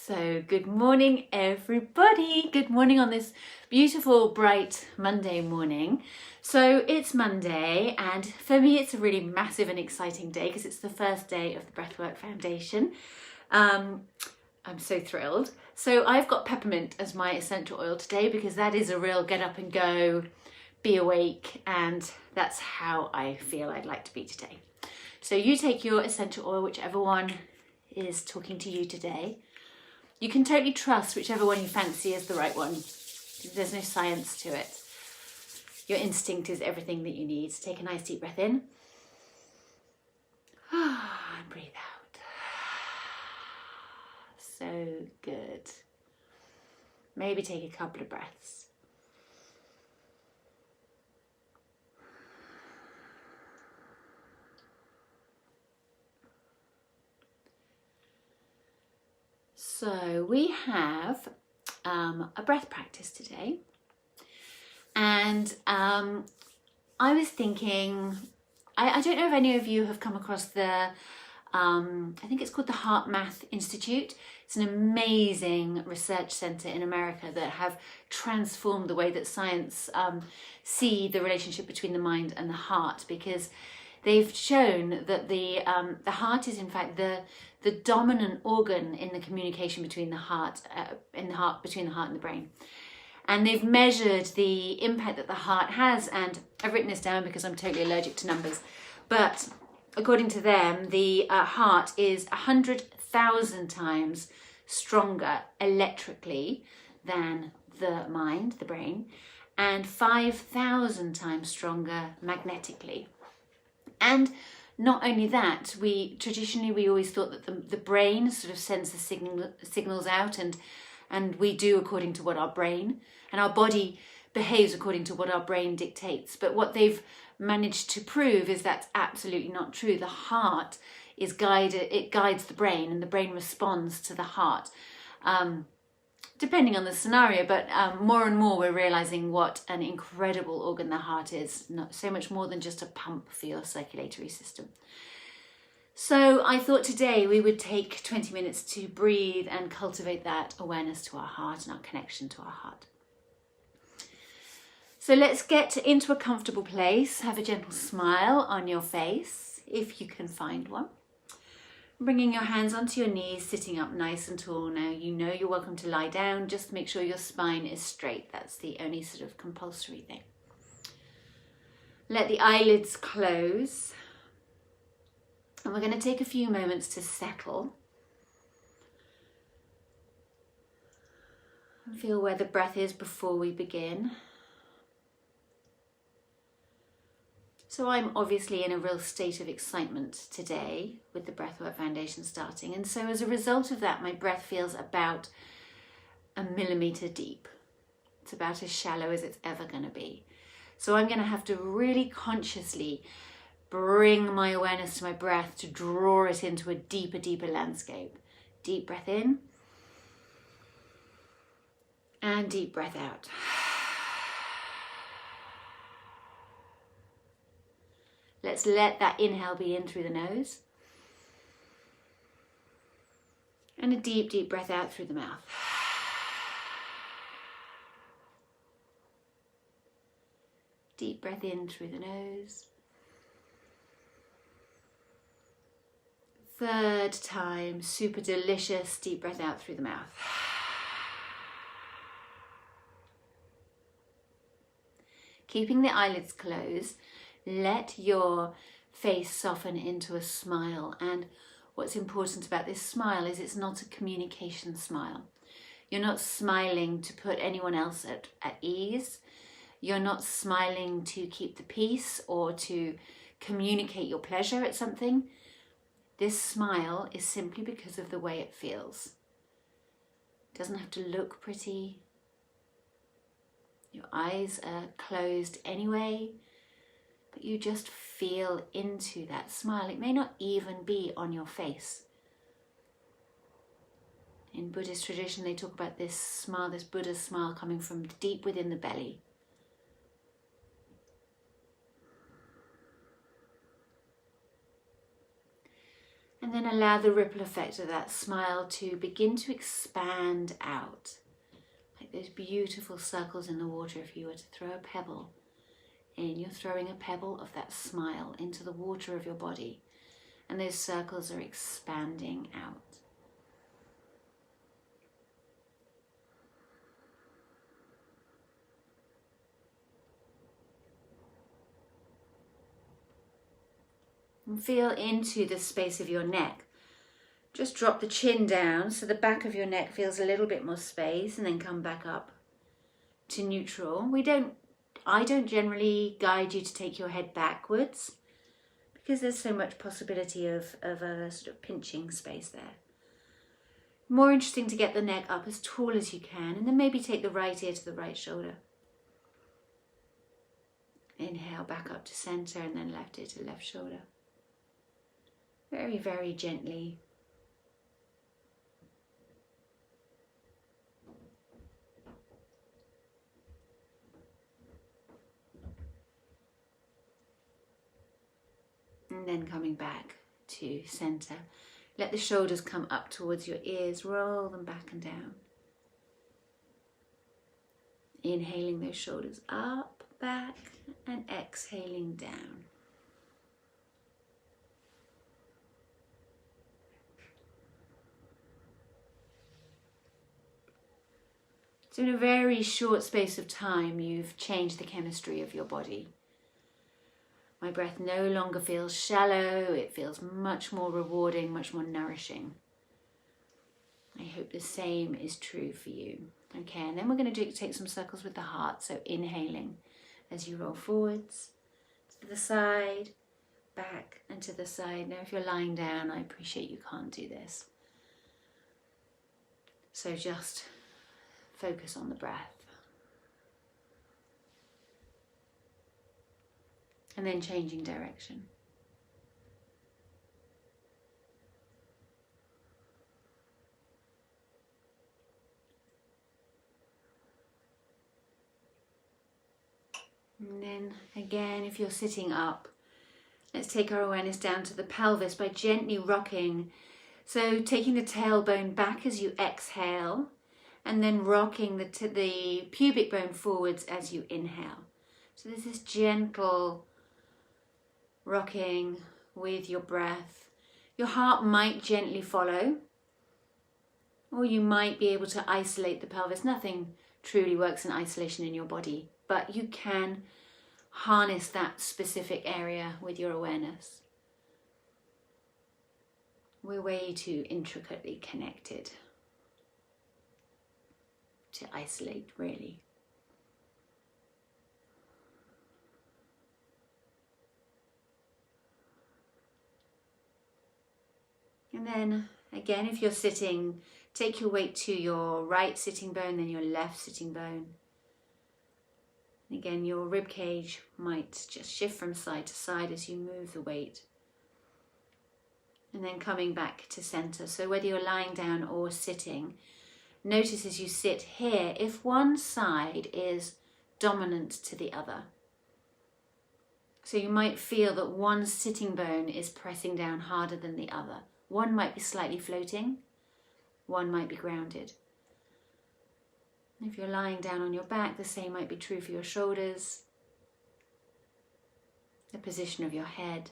So good morning everybody, good morning on this beautiful bright Monday morning. So it's Monday and for me it's a really massive and exciting day because it's the first day of the Breathwork Foundation. I'm so thrilled. So I've got peppermint as my essential oil today because that is a real get up and go, be awake, and that's how I feel I'd like to be today. So you take your essential oil, whichever one is talking to you today. You can totally trust whichever one you fancy is the right one. There's no science to it. Your instinct is everything that you need. So take a nice deep breath in. And breathe out. So good. Maybe take a couple of breaths. So we have a breath practice today, and I was thinking, I don't know if any of you have come across the, I think it's called the Heart Math Institute. It's an amazing research centre in America that have transformed the way that science see the relationship between the mind and the heart, because they've shown that the heart is in fact the dominant organ in the communication between the heart, between the heart and the brain. And they've measured the impact that the heart has, and I've written this down because I'm totally allergic to numbers, but according to them, the heart is 100,000 times stronger electrically than the mind, the brain, and 5,000 times stronger magnetically. And not only that, traditionally we always thought that the brain sort of sends the signals out, and we do according to what our brain, and our body behaves according to what our brain dictates. But what they've managed to prove is that's absolutely not true. The heart is guided, it guides the brain, and the brain responds to the heart. Depending on the scenario, but more and more we're realizing what an incredible organ the heart is, not so much more than just a pump for your circulatory system. So I thought today we would take 20 minutes to breathe and cultivate that awareness to our heart and our connection to our heart. So let's get into a comfortable place. Have a gentle smile on your face, if you can find one. Bringing your hands onto your knees, sitting up nice and tall. Now you know you're welcome to lie down, just make sure your spine is straight. That's the only sort of compulsory thing. Let the eyelids close. And we're going to take a few moments to settle. And feel where the breath is before we begin. So I'm obviously in a real state of excitement today with the Breathwork Foundation starting. And so as a result of that, my breath feels about 1 millimeter deep. It's about as shallow as it's ever going to be. So I'm going to have to really consciously bring my awareness to my breath to draw it into a deeper, deeper landscape. Deep breath in and deep breath out. Let's let that inhale be in through the nose. And a deep, deep breath out through the mouth. Deep breath in through the nose. Third time, super delicious, deep breath out through the mouth. Keeping the eyelids closed, let your face soften into a smile. And what's important about this smile is it's not a communication smile. You're not smiling to put anyone else at ease. You're not smiling to keep the peace or to communicate your pleasure at something. This smile is simply because of the way it feels. It doesn't have to look pretty. Your eyes are closed anyway. But you just feel into that smile. It may not even be on your face. In Buddhist tradition, they talk about this smile, this Buddha smile coming from deep within the belly. And And then allow the ripple effect of that smile to begin to expand out. Like those beautiful circles in the water. If you were to throw a pebble in, you're throwing a pebble of that smile into the water of your body. And those circles are expanding out. And feel into the space of your neck. Just drop the chin down so the back of your neck feels a little bit more space, and then come back up to neutral. I don't generally guide you to take your head backwards because there's so much possibility of a sort of pinching space there. More interesting to get the neck up as tall as you can, and then maybe take the right ear to the right shoulder. Inhale back up to center, and then left ear to left shoulder. Very, very gently. And then coming back to center. Let the shoulders come up towards your ears, roll them back and down. Inhaling those shoulders up, back, and exhaling down. So in a very short space of time, you've changed the chemistry of your body. My breath no longer feels shallow, it feels much more rewarding, much more nourishing. I hope the same is true for you. Okay, and then we're going to take some circles with the heart. So inhaling as you roll forwards, to the side, back and to the side. Now if you're lying down, I appreciate you can't do this. So just focus on the breath. And then changing direction. And then again, if you're sitting up, let's take our awareness down to the pelvis by gently rocking. So taking the tailbone back as you exhale, and then rocking the pubic bone forwards as you inhale. So there's this gentle rocking with your breath. Your heart might gently follow, or you might be able to isolate the pelvis. Nothing truly works in isolation in your body, but you can harness that specific area with your awareness. We're way too intricately connected to isolate, really. And then again, if you're sitting, take your weight to your right sitting bone, then your left sitting bone. And again, your rib cage might just shift from side to side as you move the weight. And then coming back to center. So whether you're lying down or sitting, notice as you sit here, if one side is dominant to the other. So you might feel that one sitting bone is pressing down harder than the other. One might be slightly floating, one might be grounded. If you're lying down on your back, the same might be true for your shoulders, the position of your head.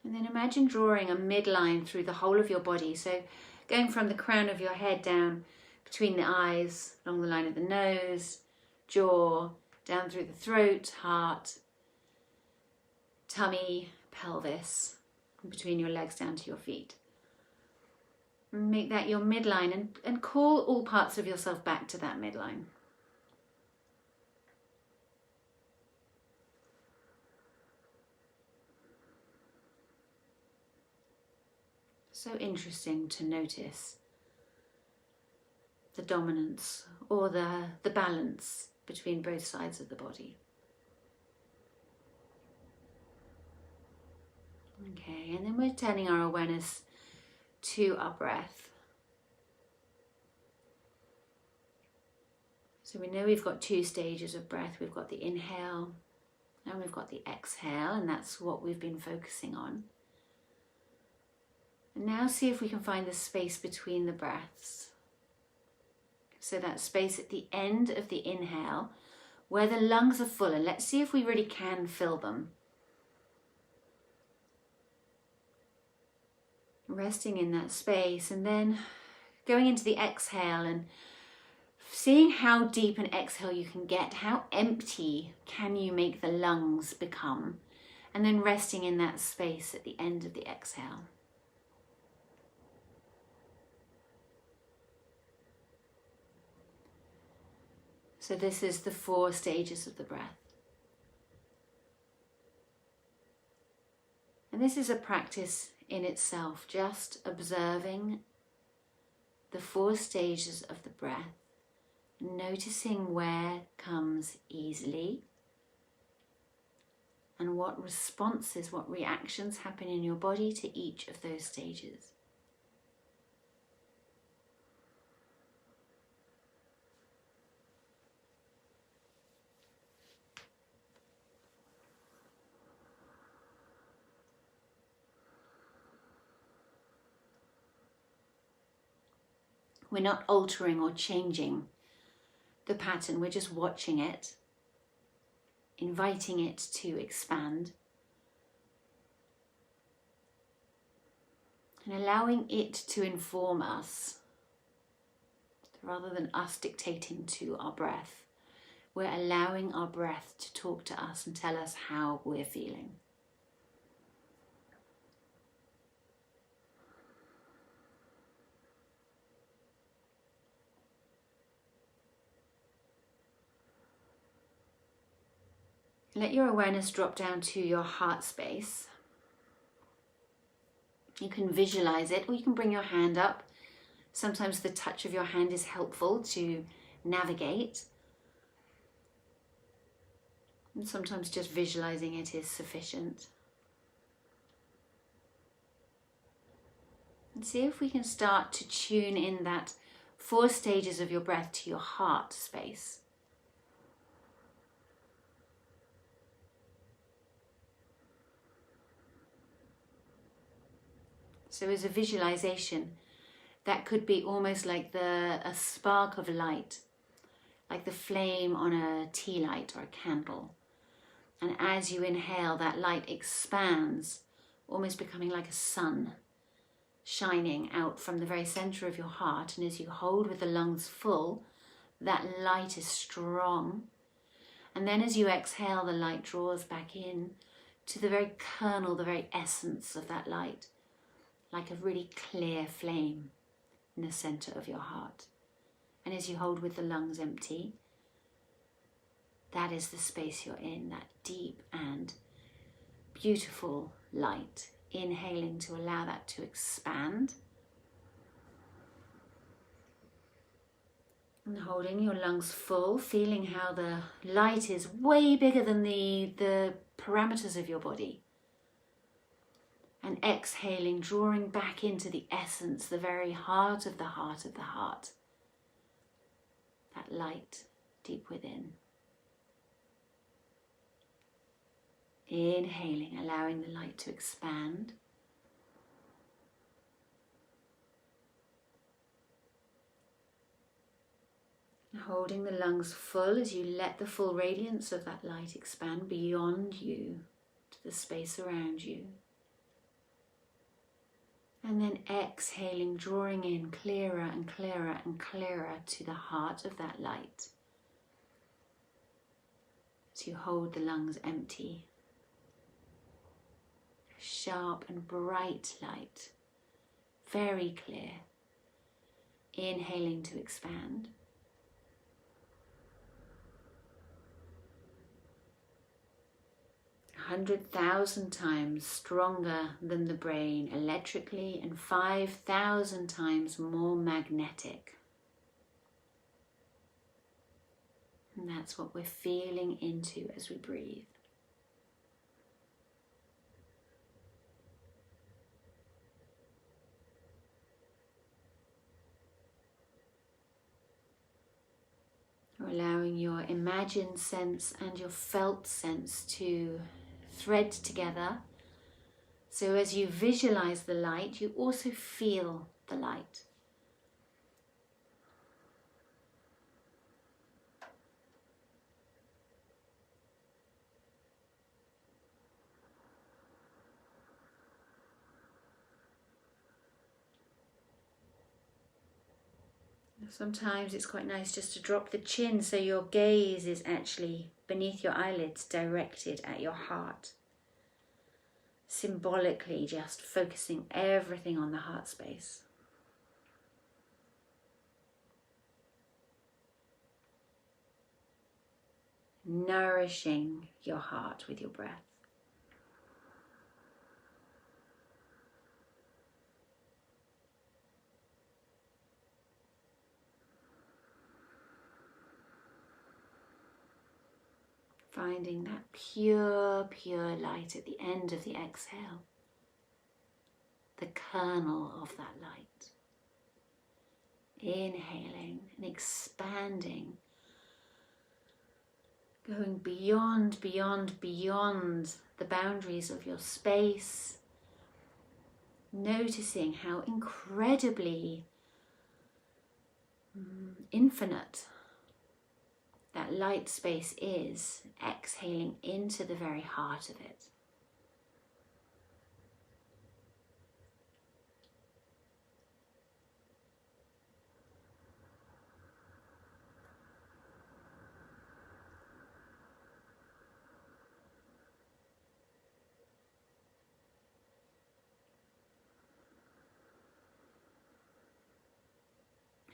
And then imagine drawing a midline through the whole of your body. So going from the crown of your head down between the eyes, along the line of the nose, jaw, down through the throat, heart, tummy, pelvis, and between your legs down to your feet. And make that your midline and call all parts of yourself back to that midline. So interesting to notice the dominance or the balance between both sides of the body. Okay, and then we're turning our awareness to our breath. So we know we've got 2 stages of breath. We've got the inhale and we've got the exhale, and that's what we've been focusing on. And now see if we can find the space between the breaths. So that space at the end of the inhale where the lungs are full, and let's see if we really can fill them. Resting in that space, and then going into the exhale and seeing how deep an exhale you can get, how empty can you make the lungs become, and then resting in that space at the end of the exhale. So this is the 4 stages of the breath. And this is a practice in itself, just observing the 4 stages of the breath, noticing where comes easily and what responses, what reactions happen in your body to each of those stages. We're not altering or changing the pattern, we're just watching it, inviting it to expand, and allowing it to inform us rather than us dictating to our breath. We're allowing our breath to talk to us and tell us how we're feeling. Let your awareness drop down to your heart space. You can visualize it, or you can bring your hand up. Sometimes the touch of your hand is helpful to navigate. And sometimes just visualizing it is sufficient. And see if we can start to tune in that 4 stages of your breath to your heart space. So as a visualization, that could be almost like a spark of light, like the flame on a tea light or a candle. And as you inhale, that light expands, almost becoming like a sun shining out from the very center of your heart. And as you hold with the lungs full, that light is strong. And then as you exhale, the light draws back in to the very kernel, the very essence of that light, like a really clear flame in the center of your heart. And as you hold with the lungs empty, that is the space you're in, that deep and beautiful light. Inhaling to allow that to expand. And holding your lungs full, feeling how the light is way bigger than the parameters of your body. And exhaling, drawing back into the essence, the very heart of the heart of the heart. That light deep within. Inhaling, allowing the light to expand. And holding the lungs full as you let the full radiance of that light expand beyond you to the space around you. And then exhaling, drawing in clearer and clearer and clearer to the heart of that light. As you hold the lungs empty. A sharp and bright light, very clear. Inhaling to expand. 100,000 times stronger than the brain electrically and 5,000 times more magnetic. And that's what we're feeling into as we breathe. You're allowing your imagined sense and your felt sense to thread together. So as you visualize the light, you also feel the light. Sometimes it's quite nice just to drop the chin so your gaze is actually beneath your eyelids, directed at your heart. Symbolically just focusing everything on the heart space. Nourishing your heart with your breath. Finding that pure, pure light at the end of the exhale. The kernel of that light. Inhaling and expanding. Going beyond, beyond, beyond the boundaries of your space. Noticing how incredibly infinite that light space is, exhaling into the very heart of it.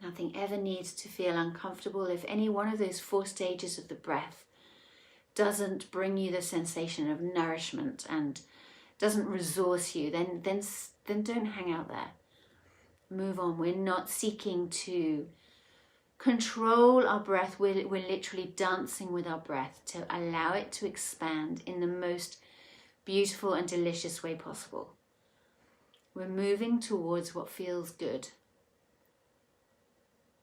Nothing ever needs to feel uncomfortable. If any one of those 4 stages of the breath doesn't bring you the sensation of nourishment and doesn't resource you, then don't hang out there. Move on. We're not seeking to control our breath. We're literally dancing with our breath to allow it to expand in the most beautiful and delicious way possible. We're moving towards what feels good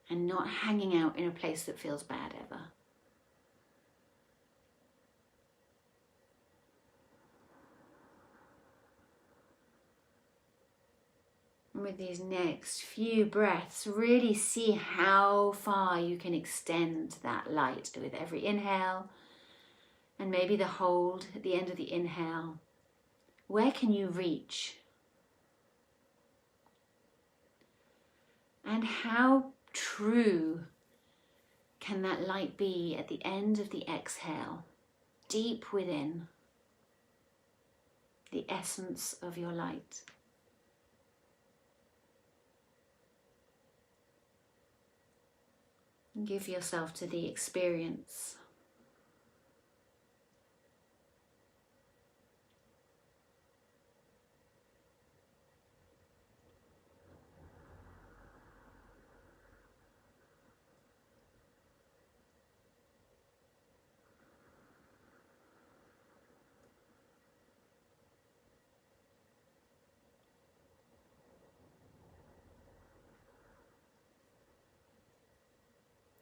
and not hanging out in a place that feels bad ever. And with these next few breaths, really see how far you can extend that light with every inhale and maybe the hold at the end of the inhale. Where can you reach? And how true can that light be at the end of the exhale, deep within the essence of your light? And give yourself to the experience.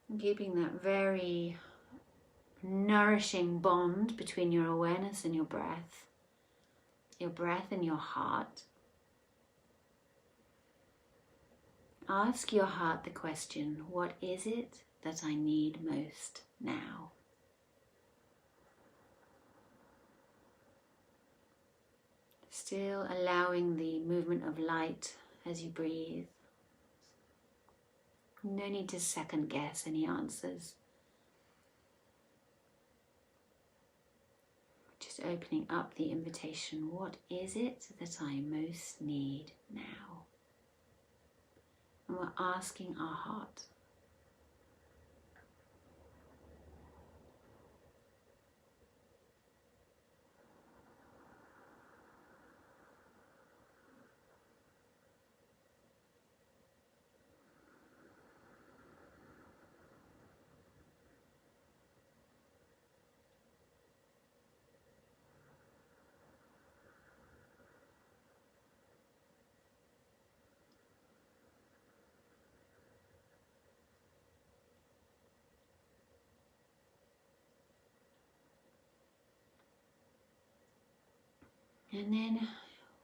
And keeping that very nourishing bond between your awareness and your breath and your heart. Ask your heart the question, what is it that I need most now? Still allowing the movement of light as you breathe. No need to second guess any answers. Just opening up the invitation. What is it that I most need now? And we're asking our heart. And then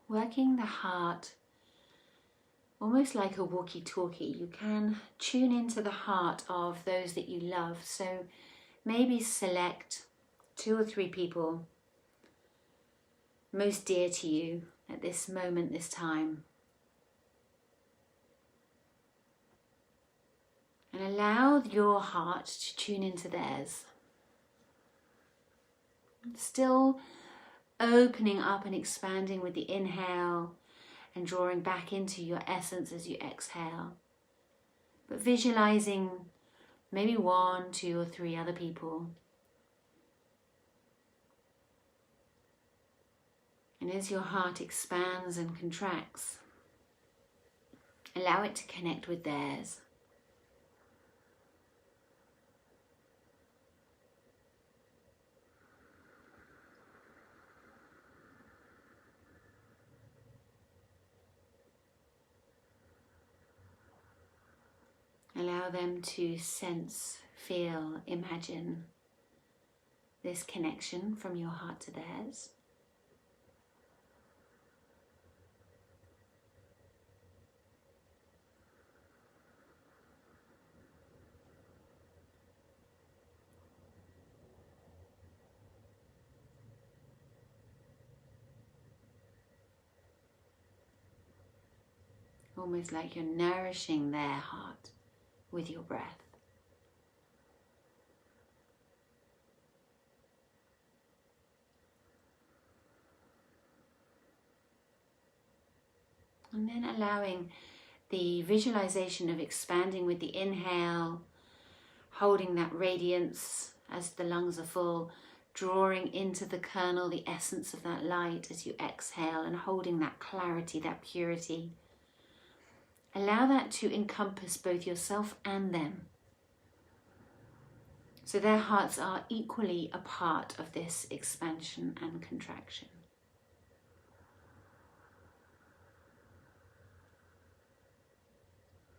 working the heart almost like a walkie-talkie. You can tune into the heart of those that you love. So maybe select 2 or 3 people most dear to you at this moment, this time. And allow your heart to tune into theirs. Still opening up and expanding with the inhale and drawing back into your essence as you exhale. But visualizing maybe 1, 2 or 3 other people. And as your heart expands and contracts, allow it to connect with theirs. Allow them to sense, feel, imagine this connection from your heart to theirs. Almost like you're nourishing their heart with your breath. And then allowing the visualization of expanding with the inhale, holding that radiance as the lungs are full, drawing into the kernel, the essence of that light as you exhale, and holding that clarity, that purity. Allow that to encompass both yourself and them. So their hearts are equally a part of this expansion and contraction.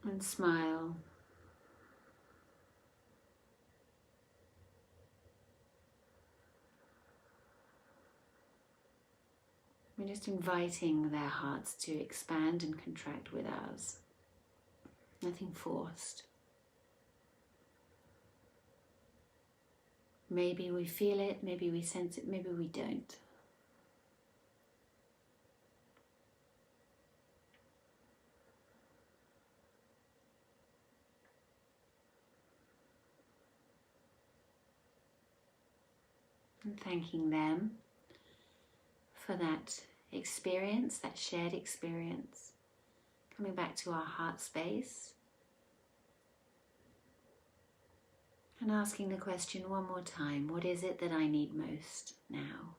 And smile. We're just inviting their hearts to expand and contract with ours. Nothing forced. Maybe we feel it, maybe we sense it, maybe we don't. And thanking them for that experience, that shared experience. Coming back to our heart space. And asking the question one more time, what is it that I need most now?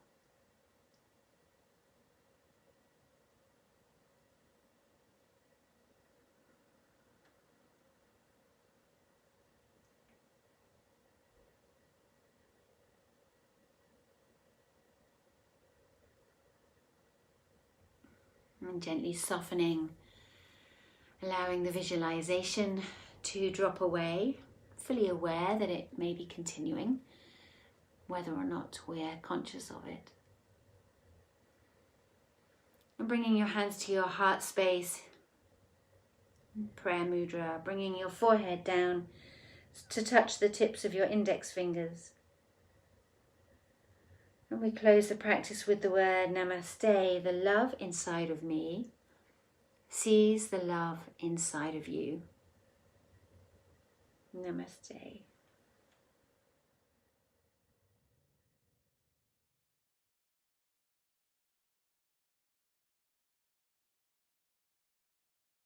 And gently softening, allowing the visualization to drop away, fully aware that it may be continuing, whether or not we're conscious of it. And bringing your hands to your heart space, prayer mudra, bringing your forehead down to touch the tips of your index fingers. And we close the practice with the word Namaste. The love inside of me sees the love inside of you. Namaste.